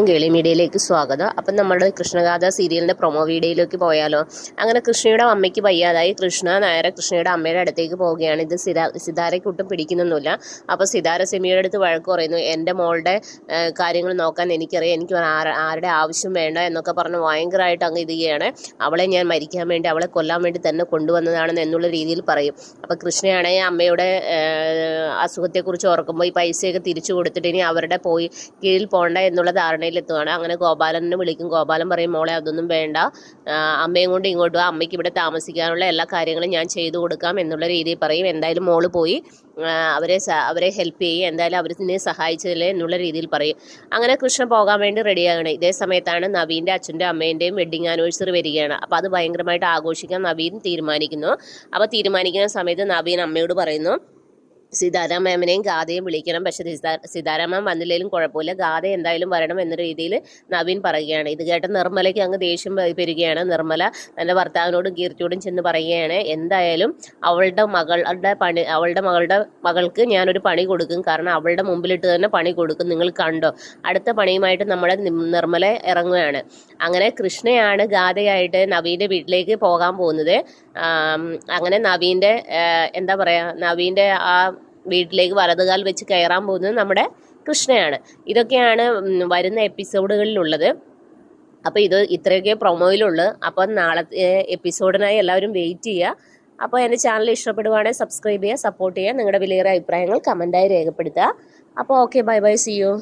ഗേളി മീഡിയയിലേക്ക് സ്വാഗതം. അപ്പം നമ്മുടെ കൃഷ്ണഗാഥ സീരിയലിൻ്റെ പ്രൊമോ വീഡിയോയിലേക്ക് പോയാലോ? അങ്ങനെ കൃഷ്ണയുടെ അമ്മയ്ക്ക് വയ്യാതായി കൃഷ്ണ നേരെ കൃഷ്ണയുടെ അമ്മയുടെ അടുത്തേക്ക് പോവുകയാണ്. ഇത് സിതാരയ്ക്ക് ഒട്ടും പിടിക്കുന്നൊന്നുമില്ല. അപ്പോൾ സിതാര സെമിയുടെ അടുത്ത് വഴക്ക് പറയുന്നു, എൻ്റെ മോളുടെ കാര്യങ്ങൾ നോക്കാൻ എനിക്കറിയാം, എനിക്ക് ആരുടെ ആവശ്യം വേണ്ട എന്നൊക്കെ പറഞ്ഞ് ഭയങ്കരമായിട്ട് അങ്ങ് ഇത് ചെയ്യാണ്. അവളെ ഞാൻ മരിക്കാൻ വേണ്ടി, അവളെ കൊല്ലാൻ വേണ്ടി തന്നെ കൊണ്ടുവന്നതാണെന്ന് എന്നുള്ള രീതിയിൽ പറയും. അപ്പോൾ കൃഷ്ണയാണെങ്കിൽ അമ്മയുടെ അസുഖത്തെക്കുറിച്ച് ഓർക്കുമ്പോൾ ഈ പൈസയൊക്കെ തിരിച്ചു കൊടുത്തിട്ട് ഇനി അവരുടെ കീഴിൽ പോകണ്ട എന്നുള്ള ധാരണയിലെത്തുകയാണ്. അങ്ങനെ ഗോപാലനെ വിളിക്കും. ഗോപാലൻ പറയും, മോളെ അതൊന്നും വേണ്ട, അമ്മയും കൊണ്ട് ഇങ്ങോട്ട് വാ, അമ്മയ്ക്ക് ഇവിടെ താമസിക്കാനുള്ള എല്ലാ കാര്യങ്ങളും ഞാൻ ചെയ്തു കൊടുക്കാം എന്നുള്ള രീതിയിൽ പറയും. എന്തായാലും മോള് പോയി അവരെ ഹെൽപ്പ് ചെയ്യും, എന്തായാലും അവർ നിന്നെ സഹായിച്ചതില്ലേ എന്നുള്ള രീതിയിൽ പറയും. അങ്ങനെ കൃഷ്ണ പോകാൻ വേണ്ടി റെഡിയാകണം. ഇതേ സമയത്താണ് നവീൻ്റെ അച്ഛൻ്റെ അമ്മേൻ്റെയും വെഡ്ഡിങ് ആനിവേഴ്സറി വരികയാണ്. അപ്പോൾ അത് ഭയങ്കരമായിട്ട് ആഘോഷിക്കാൻ നവീൻ തീരുമാനിക്കുന്നു. അപ്പോൾ തീരുമാനിക്കുന്ന സമയത്ത് നവീൻ അമ്മയോട് പറയുന്നു, സിതാര മാമിനെയും ഗാഥയും വിളിക്കണം, പക്ഷേ സിതാര മാം വന്നില്ലെങ്കിലും കുഴപ്പമില്ല, ഗാഥ എന്തായാലും വരണം എന്ന രീതിയിൽ നവീൻ പറയുകയാണ്. ഇത് കേട്ട നിർമ്മലയ്ക്ക് അങ്ങ് ദേഷ്യം വരികയാണ്. നിർമ്മല തൻ്റെ ഭർത്താവിനോടും കീർത്തിയോടും ചെന്ന് പറയുകയാണ്, എന്തായാലും അവളുടെ മകൾക്ക് ഞാനൊരു പണി കൊടുക്കും, കാരണം അവളുടെ മുമ്പിലിട്ട് തന്നെ പണി കൊടുക്കും, നിങ്ങൾ കണ്ടോ. അടുത്ത പണിയുമായിട്ട് നമ്മുടെ നിർമ്മല ഇറങ്ങുകയാണ്. അങ്ങനെ കൃഷ്ണയാണ് ഗാഥയായിട്ട് നവീൻ്റെ വീട്ടിലേക്ക് പോകാൻ പോകുന്നത്. അങ്ങനെ നവീൻ്റെ നവീൻ്റെ ആ വീട്ടിലേക്ക് വലതുകാൽ വെച്ച് കയറാൻ പോകുന്നത് നമ്മുടെ കൃഷ്ണയാണ്. ഇതൊക്കെയാണ് വരുന്ന എപ്പിസോഡുകളിലുള്ളത്. അപ്പോൾ ഇത് ഇത്രയൊക്കെ പ്രൊമോയിലുള്ളൂ. അപ്പം നാളത്തെ എപ്പിസോഡിനായി എല്ലാവരും വെയിറ്റ് ചെയ്യുക. അപ്പോൾ എൻ്റെ ചാനൽ ഇഷ്ടപ്പെടുവാണെങ്കിൽ സബ്സ്ക്രൈബ് ചെയ്യുക, സപ്പോർട്ട് ചെയ്യുക, നിങ്ങളുടെ വിലയേറിയ അഭിപ്രായങ്ങൾ കമൻറ്റായി രേഖപ്പെടുത്തുക. അപ്പോൾ okay, bye bye, see U.